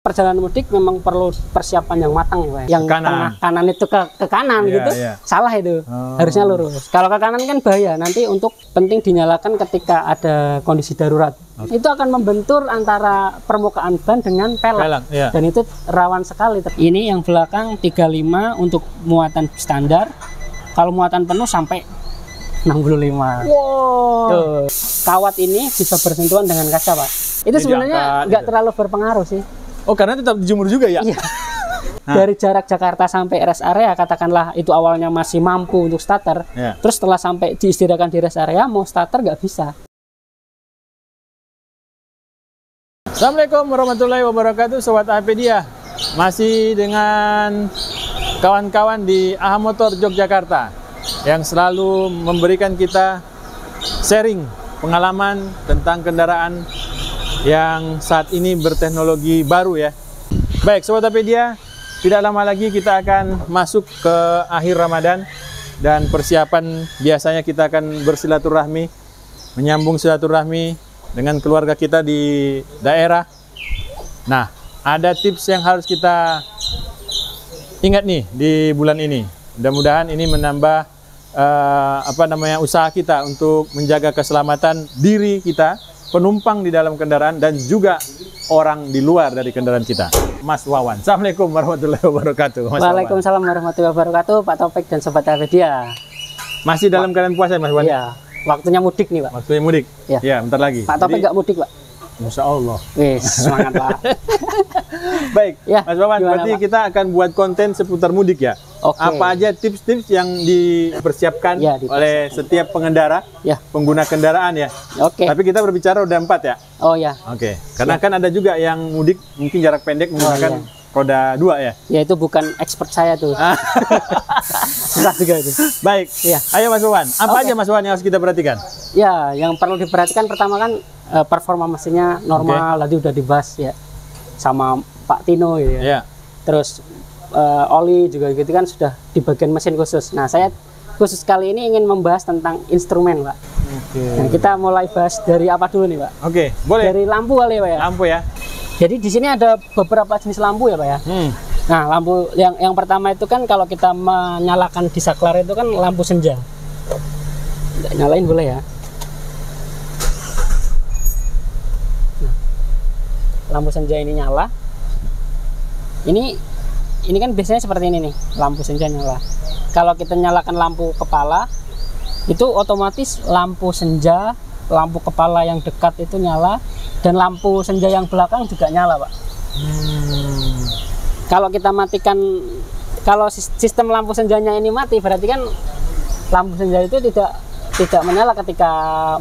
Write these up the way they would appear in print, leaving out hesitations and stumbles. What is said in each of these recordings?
perjalanan mudik memang perlu persiapan yang matang ya, yang kanan itu ke kanan gitu, salah itu, harusnya lurus. Kalau ke kanan kan bahaya, nanti untuk penting dinyalakan ketika ada kondisi darurat. Itu akan membentur antara permukaan ban dengan pelek, dan itu rawan sekali. Ini yang belakang 35 untuk muatan standar, kalau muatan penuh sampai 65. Wow. Tuh, kawat ini bisa bersentuhan dengan kaca, Pak. Itu sebenarnya nggak terlalu berpengaruh sih. Oh, karena tetap dijemur juga ya? Iya. Dari jarak Jakarta sampai rest area, katakanlah itu awalnya masih mampu untuk starter, terus setelah sampai diistirahatkan di rest area, mau starter nggak bisa. Assalamualaikum warahmatullahi wabarakatuh, Sobat Apedia. Masih dengan kawan-kawan di AHA Motor Yogyakarta yang selalu memberikan kita sharing pengalaman tentang kendaraan yang saat ini berteknologi baru ya. Baik, Sobat Apedia, tidak lama lagi kita akan masuk ke akhir Ramadan dan persiapan biasanya kita akan bersilaturahmi, menyambung silaturahmi dengan keluarga kita di daerah. Nah, ada tips yang harus kita ingat nih di bulan ini. Mudah-mudahan ini menambah usaha kita untuk menjaga keselamatan diri kita, penumpang di dalam kendaraan, dan juga orang di luar dari kendaraan kita. Mas Wawan, Assalamualaikum warahmatullahi wabarakatuh. Waalaikumsalam warahmatullahi wabarakatuh, Pak Taufik dan Sobat Apedia. Masih dalam keadaan puasa, Mas Wawan? Iya, waktunya mudik nih, Pak. Waktunya mudik? Ya, bentar lagi. Pak Taufik nggak mudik, Pak? Insya Allah. Semangat, Pak. Baik, ya, Mas Wawan, berarti Pak? Kita akan buat konten seputar mudik ya? Apa aja tips-tips yang dipersiapkan oleh setiap pengendara, pengguna kendaraan ya? Tapi kita berbicara roda 4 ya? Oh ya. Karena kan ada juga yang mudik mungkin jarak pendek menggunakan roda 2 ya? Ya, itu bukan expert saya tuh. Susah juga itu. Baik, ayo Mas Wawan, apa aja Mas Wawan yang harus kita perhatikan? Ya, yang perlu diperhatikan pertama kan performa mesinnya normal, tadi udah dibahas ya sama Pak Tino ya. Terus oli juga gitu kan sudah di bagian mesin khusus. Nah, saya khusus kali ini ingin membahas tentang instrumen, Pak. Nah, kita mulai bahas dari apa dulu nih, Pak? Boleh. Dari lampu kali ya, Pak ya? Lampu ya. Jadi di sini ada beberapa jenis lampu ya, Pak ya. Nah, lampu yang pertama itu kan kalau kita menyalakan di saklar itu kan lampu senja. Nggak nyalain boleh ya. Nah, lampu senja ini nyala. Ini kan biasanya seperti ini nih, lampu senja nyala. Kalau kita nyalakan lampu kepala, itu otomatis lampu senja, lampu kepala yang dekat itu nyala, dan lampu senja yang belakang juga nyala, Pak. Kalau kita matikan, kalau sistem lampu senjanya ini mati, berarti kan lampu senja itu tidak menyala ketika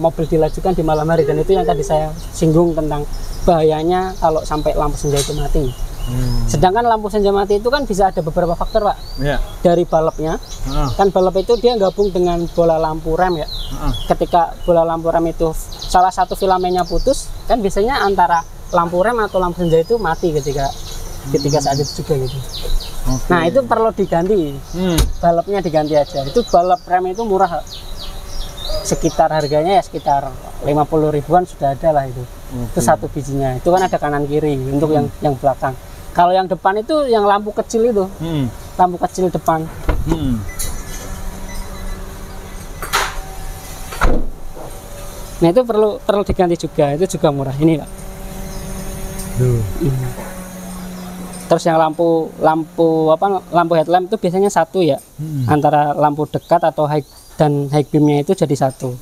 mobil dilajukan di malam hari, dan itu yang tadi saya singgung tentang bahayanya kalau sampai lampu senja itu mati. Sedangkan lampu senja mati itu kan bisa ada beberapa faktor, Pak. Dari balapnya, kan balap itu dia gabung dengan bola lampu rem ya. Ketika bola lampu rem itu salah satu filamennya putus, kan biasanya antara lampu rem atau lampu senja itu mati ketika saat itu juga gitu. Nah, itu perlu diganti. Balapnya diganti aja. Itu balap rem itu murah, Pak. Sekitar harganya ya sekitar 50 ribuan sudah ada lah itu. Itu satu bijinya. Itu kan ada kanan kiri untuk yang belakang. Kalau yang depan itu yang lampu kecil itu, lampu kecil depan. Nah, itu perlu diganti juga. Itu juga murah ini, Pak. Terus yang lampu headlamp itu biasanya satu ya, antara lampu dekat atau high beamnya itu jadi satu.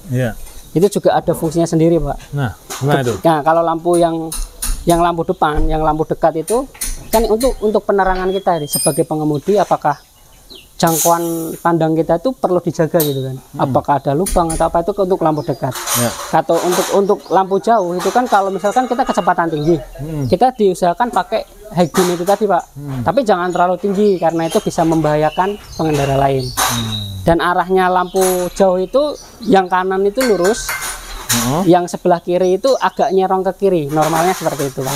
Itu juga ada fungsinya sendiri, Pak. Nah, gimana itu? Nah, kalau lampu yang lampu depan, yang lampu dekat itu kan untuk penerangan kita ini sebagai pengemudi, apakah jangkauan pandang kita itu perlu dijaga gitu kan? Apakah ada lubang atau apa, itu untuk lampu dekat. Atau untuk lampu jauh itu kan kalau misalkan kita kecepatan tinggi, kita diusahakan pakai high beam itu tadi, Pak. Tapi jangan terlalu tinggi karena itu bisa membahayakan pengendara lain. Dan arahnya lampu jauh itu yang kanan itu lurus, yang sebelah kiri itu agak nyerong ke kiri, normalnya seperti itu, Pak.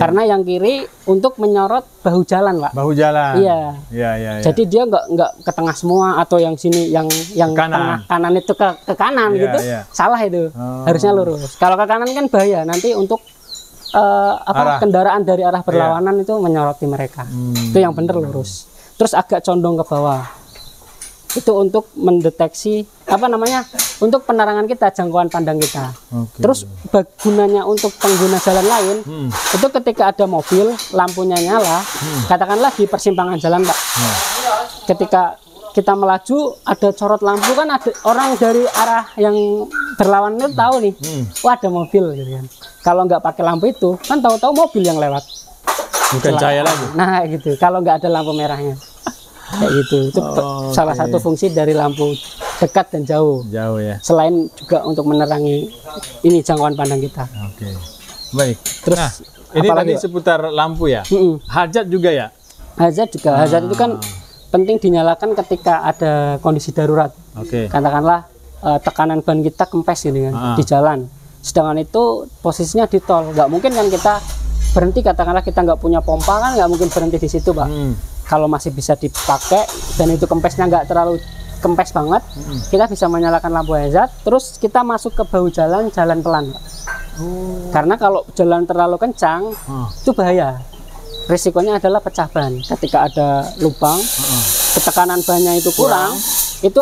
Karena yang kiri untuk menyorot bahu jalan, Pak. Bahu jalan. Iya. Jadi dia nggak ke tengah semua, atau yang sini yang kanan itu ke kanan gitu. Salah itu. Harusnya lurus. Kalau ke kanan kan bahaya nanti untuk kendaraan dari arah berlawanan itu menyoroti mereka. Itu yang benar lurus. Terus agak condong ke bawah. Itu untuk mendeteksi untuk penerangan kita, jangkauan pandang kita. Terus gunanya untuk pengguna jalan lain itu ketika ada mobil lampunya nyala, katakanlah di persimpangan jalan, Pak. Ketika kita melaju ada corot lampu kan, ada orang dari arah yang berlawanan itu tahu nih, wah ada mobil gitu kan. Kalau nggak pakai lampu itu kan tahu-tahu mobil yang lewat. Bukan cahaya lagi. Nah gitu, kalau nggak ada lampu merahnya. Kayak gitu. Itu salah satu fungsi dari lampu dekat dan jauh. Jauh ya. Selain juga untuk menerangi ini jangkauan pandang kita. Oke. Baik. Terus nah, ini tadi seputar lampu ya. Hazard juga ya? Hazard juga. Hazard itu kan penting dinyalakan ketika ada kondisi darurat. Katakanlah tekanan ban kita kempes gitu kan di jalan. Sedangkan itu posisinya di tol. Nggak mungkin kan kita berhenti, katakanlah kita nggak punya pompa kan nggak mungkin berhenti di situ, Pak. Kalau masih bisa dipakai dan itu kempesnya nggak terlalu kempes banget, kita bisa menyalakan lampu hazard, terus kita masuk ke bahu jalan pelan, Pak. Karena kalau jalan terlalu kencang itu bahaya. Risikonya adalah pecah ban. Ketika ada lubang, ketekanan bannya itu kurang, itu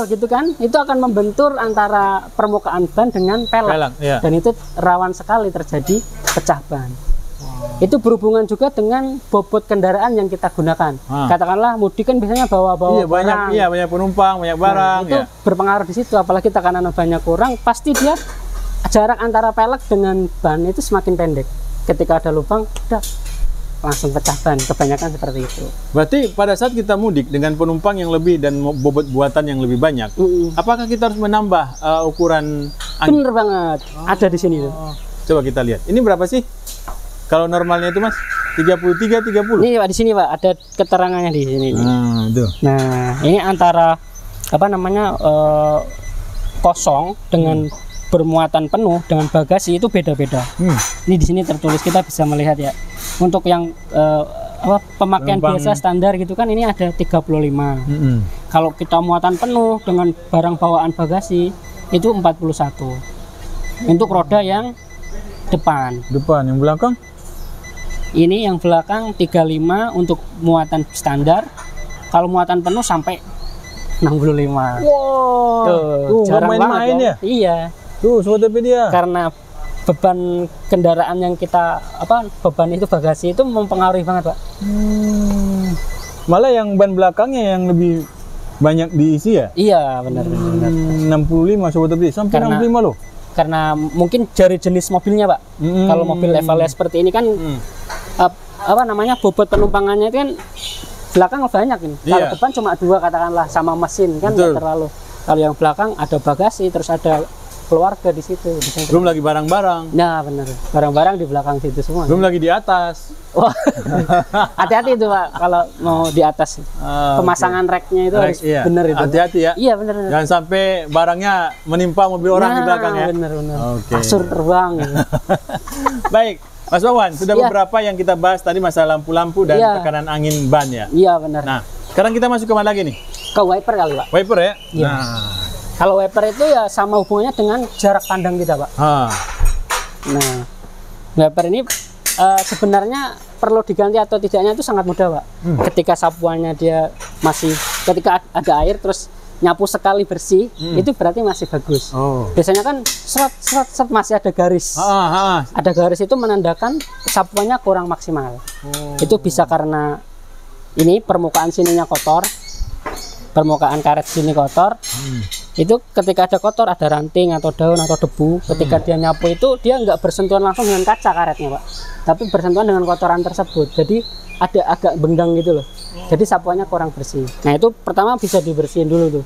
gitu kan, itu akan membentur antara permukaan ban dengan pelek. Dan itu rawan sekali terjadi pecah ban. Itu berhubungan juga dengan bobot kendaraan yang kita gunakan. Katakanlah mudik kan biasanya bawa-bawa banyak penumpang, banyak barang. Itu berpengaruh di situ, apalagi tekanan bannya kurang, pasti dia jarak antara pelek dengan ban itu semakin pendek. Ketika ada lubang, udah langsung pecah ban. Kebanyakan seperti itu. Berarti pada saat kita mudik dengan penumpang yang lebih dan bobot buatan yang lebih banyak, apakah kita harus menambah ukuran angin? Bener banget, ada di sini tuh. Coba kita lihat. Ini berapa sih? Kalau normalnya itu Mas, 33, 30. Ini Pak, di sini Pak, ada keterangannya di sini. Nah, ini antara kosong dengan bermuatan penuh dengan bagasi itu beda-beda. Ini di sini tertulis, kita bisa melihat ya. Untuk yang pemakaian biasa standar gitu kan ini ada 35. Kalau kita muatan penuh dengan barang bawaan bagasi itu 41. Untuk roda yang depan. Yang belakang? Ini yang belakang 35 untuk muatan standar. Kalau muatan penuh sampai 65. Tuh, jarang main-main ya? Iya. Tuh, Sobat Pedia. Karena beban kendaraan yang kita beban itu bagasi itu mempengaruhi banget, Pak. Malah yang ban belakangnya yang lebih banyak diisi ya? Iya, benar. 65 Sobat Pedia, sampai 65 loh. Karena mungkin dari jenis mobilnya, Pak. Kalau mobil levelnya seperti ini kan bobot penumpangannya itu kan belakang banyak ini. Kalau depan cuma 2 katakanlah sama mesin kan nggak terlalu. Kalau yang belakang ada bagasi, terus ada keluarga di situ. Belum lagi barang-barang. Nah, benar. Barang-barang di belakang situ semua. Belum lagi di atas. Hati-hati itu, Pak, kalau mau di atas. Pemasangan racknya itu harus benar itu. Hati-hati ya. Iya, benar. Jangan sampai barangnya menimpa mobil orang di belakang ya. Benar. Kasur terbang. Gitu. Baik, Mas Wawan, sudah beberapa yang kita bahas tadi masalah lampu-lampu dan tekanan angin ban ya. Iya, benar. Nah, sekarang kita masuk ke mana lagi nih? Ke wiper kali, Pak. Wiper ya? Iya. Kalau wiper itu ya sama hubungannya dengan jarak pandang kita, Pak. Nah, wiper ini sebenarnya perlu diganti atau tidaknya itu sangat mudah, Pak. Ketika sapuannya dia ketika ada air terus nyapu sekali bersih, itu berarti masih bagus. Biasanya kan seret masih ada garis. Ada garis itu menandakan sapuannya kurang maksimal. Itu bisa karena ini permukaan sininya kotor, permukaan karet sini kotor. Itu ketika ada kotor, ada ranting atau daun atau debu, ketika dia nyapu itu dia nggak bersentuhan langsung dengan kaca karetnya, Pak, tapi bersentuhan dengan kotoran tersebut. Jadi ada agak benggang gitu loh. Jadi sapuannya kurang bersih. Nah, itu pertama bisa dibersihin dulu tuh.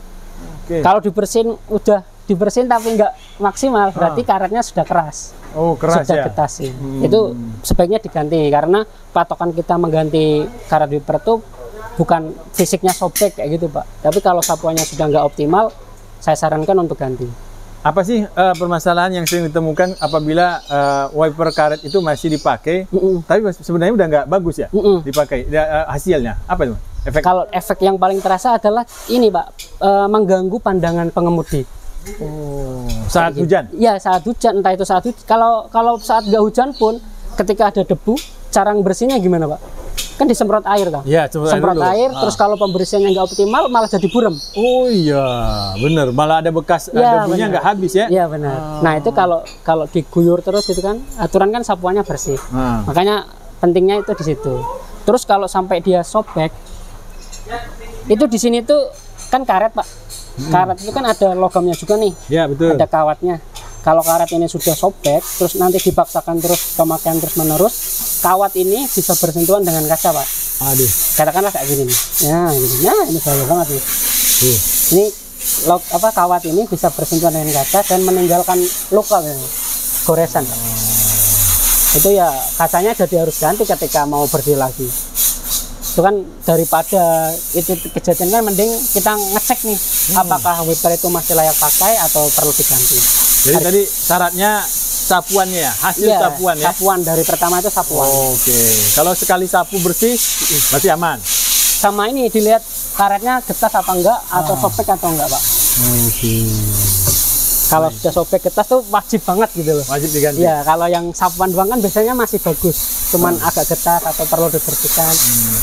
Kalau udah dibersihin tapi nggak maksimal, berarti karetnya sudah keras. Keras sudah ya? getas sih. Itu sebaiknya diganti, karena patokan kita mengganti karet wiper itu bukan fisiknya sobek kayak gitu, Pak. Tapi kalau sapuannya sudah nggak optimal, saya sarankan untuk ganti. Apa sih permasalahan yang sering ditemukan apabila wiper karet itu masih dipakai, tapi sebenarnya udah nggak bagus ya dipakai? Hasilnya apa itu? Kalau efek yang paling terasa adalah ini, Pak, mengganggu pandangan pengemudi. Oh, saat hujan? Iya, saat hujan, entah itu saat hujan. Kalau saat nggak hujan pun, ketika ada debu, cara bersihnya gimana, Pak? Kan disemprot air, kan? Iya, semprot air. Terus kalau pembersihannya nggak optimal, malah jadi buram. Oh iya, bener. Malah ada bekas ya, debunya nggak habis ya? Iya benar. Nah itu kalau diguyur terus gitu kan, aturan kan sapuannya bersih. Makanya pentingnya itu di situ. Terus kalau sampai dia sobek, itu di sini tuh kan karet, Pak. Karet itu kan ada logamnya juga nih. Iya betul. Ada kawatnya. Kalau karet ini sudah sobek, terus nanti dipaksakan terus pemakaian terus menerus, kawat ini bisa bersentuhan dengan kaca, Pak. Aduh. Katakanlah kayak gini nih. Ya, gini. Nah, ini bahaya banget nih. Ini kawat ini bisa bersentuhan dengan kaca dan meninggalkan luka, goresan, Pak. Itu ya kacanya jadi harus ganti ketika mau berdiri lagi. Itu kan daripada itu kejadian kan mending kita ngecek nih apakah wiper itu masih layak pakai atau perlu diganti. Jadi tadi syaratnya sapuannya ya, hasil sapuan ya? Sapuan dari pertama itu sapuan. Oke, kalau sekali sapu bersih berarti aman? Sama ini dilihat karetnya getas apa enggak atau sobek atau enggak, Pak. Oke. Kalau sudah sobek getas tuh wajib banget gitu loh. Wajib diganti? Ya, kalau yang sapuan doang kan biasanya masih bagus. Cuman agak getas atau perlu dibersihkan.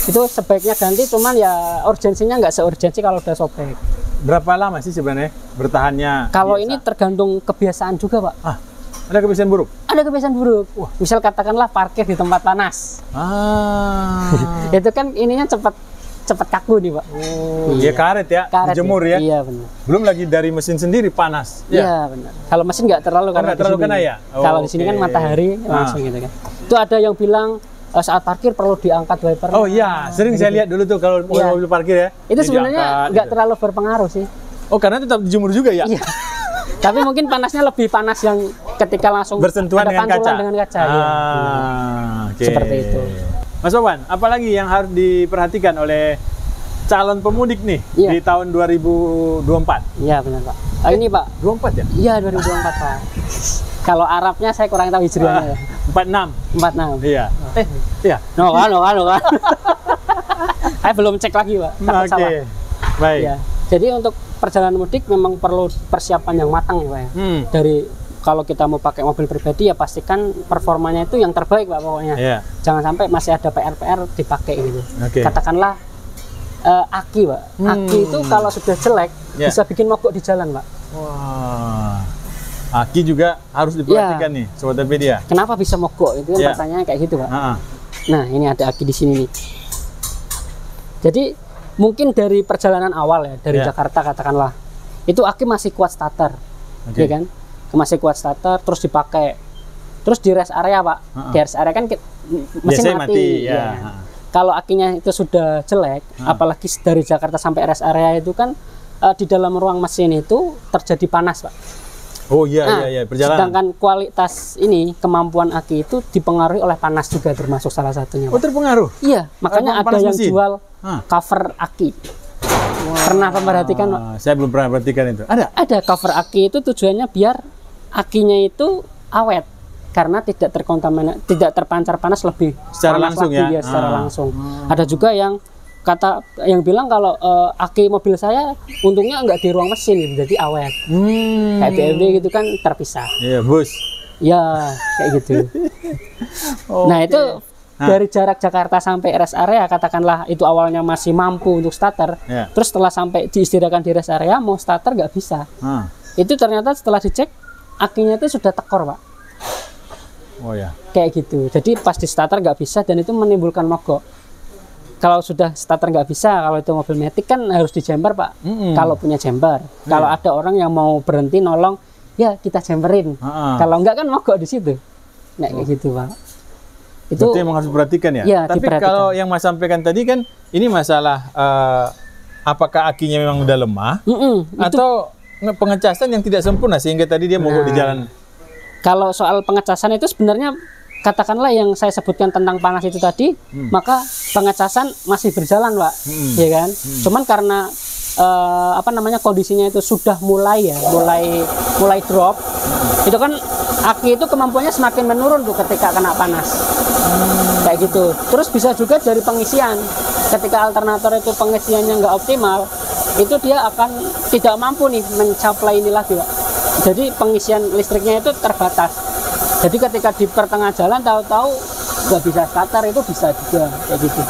Itu sebaiknya ganti, cuman ya urgensinya nggak seurgensi kalau udah sobek. Berapa lama sih sebenarnya bertahannya? Kalau biasa? ini tergantung kebiasaan juga, Pak. Ada kebiasaan buruk? Ada kebiasaan buruk. Misal katakanlah parkir di tempat panas. Itu kan ininya cepat kaku nih, Pak. Iya, karet ya, karet dijemur ya. Iya benar. Belum lagi dari mesin sendiri panas. Iya benar. Kalau mesin nggak terlalu karena terlalu kena ya. Kalau di sini kan matahari langsung gitu kan. Itu ada yang bilang saat parkir perlu diangkat wiper. Oh iya, sering saya lihat dulu tuh kalau mobil parkir ya. Itu sebenarnya nggak terlalu berpengaruh sih. Oh, karena tetap dijemur juga ya? Iya. Tapi mungkin panasnya lebih panas yang ketika langsung bersentuhan dengan kaca. Ya. Okay. Seperti itu. Mas Wawan, apalagi yang harus diperhatikan oleh calon pemudik nih di tahun 2024? Iya benar, Pak. Ini Pak. 24 ya? Iya 2024, Pak. Kalau Arabnya saya kurang tahu hijriahnya. 46. Iya. Iya. No kan. Saya belum cek lagi, Pak. Oke. Baik. Ya. Jadi untuk perjalanan mudik memang perlu persiapan yang matang ya, Pak. Dari kalau kita mau pakai mobil pribadi ya pastikan performanya itu yang terbaik, Pak, pokoknya. Jangan sampai masih ada PR dipakai gitu. Katakanlah aki, Pak. Aki itu kalau sudah jelek bisa bikin mogok di jalan, Pak. Wah. Aki juga harus diperhatikan nih, Sobat Pedia. Kenapa bisa mogok? Itu kan pertanyaannya kayak gitu, Pak. Nah, ini ada aki di sini nih. Jadi mungkin dari perjalanan awal ya, dari Jakarta katakanlah, itu aki masih kuat starter, ya kan? Masih kuat starter, terus dipakai, terus di rest area, Pak. Di rest area kan mesin mati. Ya. Kalau akinya itu sudah jelek, apalagi dari Jakarta sampai rest area itu kan di dalam ruang mesin itu terjadi panas, Pak. Oh iya, perjalanan. Sedangkan kualitas ini, kemampuan aki itu dipengaruhi oleh panas juga termasuk salah satunya, Pak. Oh, terpengaruh? Iya, makanya ada yang mesin jual cover aki. Pernah memperhatikan, Pak? Saya belum pernah perhatikan itu. Ada cover aki itu tujuannya biar akinya itu awet karena tidak terkontaminasi, tidak terpancar panas lebih secara langsung ya. Secara langsung. Ada juga yang bilang kalau aki mobil saya untungnya nggak di ruang mesin gitu, jadi awet. Kayak BMW gitu kan terpisah. Iya, bus. Ya, kayak gitu. Nah, itu dari jarak Jakarta sampai rest area katakanlah itu awalnya masih mampu untuk starter, terus setelah sampai diistirahatkan di rest area mau starter nggak bisa. Itu ternyata setelah dicek akinya itu sudah tekor, Pak. Oh ya. Kayak gitu. Jadi pas di starter nggak bisa dan itu menimbulkan mogok. Kalau sudah starter nggak bisa, kalau itu mobil matic kan harus dijember, Pak. Kalau punya jember. Kalau ada orang yang mau berhenti nolong, ya kita jemberin. Kalau enggak kan mogok di situ. Nah, kayak gitu, Pak. Itu emang harus diperhatikan ya. Tapi kalau yang Mas sampaikan tadi kan ini masalah apakah akinya memang udah lemah atau pengecasan yang tidak sempurna sehingga tadi dia mogok di jalan. Kalau soal pengecasan itu sebenarnya katakanlah yang saya sebutkan tentang panas itu tadi, maka pengecasan masih berjalan, Pak. Ya kan? Cuman karena kondisinya itu sudah mulai drop. Itu kan aki itu kemampuannya semakin menurun tuh ketika kena panas. Kayak gitu. Terus bisa juga dari pengisian. Ketika alternator itu pengisiannya nggak optimal, itu dia akan tidak mampu nih mencapai ini lagi, Pak. Jadi pengisian listriknya itu terbatas. Jadi ketika di pertengahan jalan tahu-tahu nggak bisa starter, itu bisa juga kayak gitu.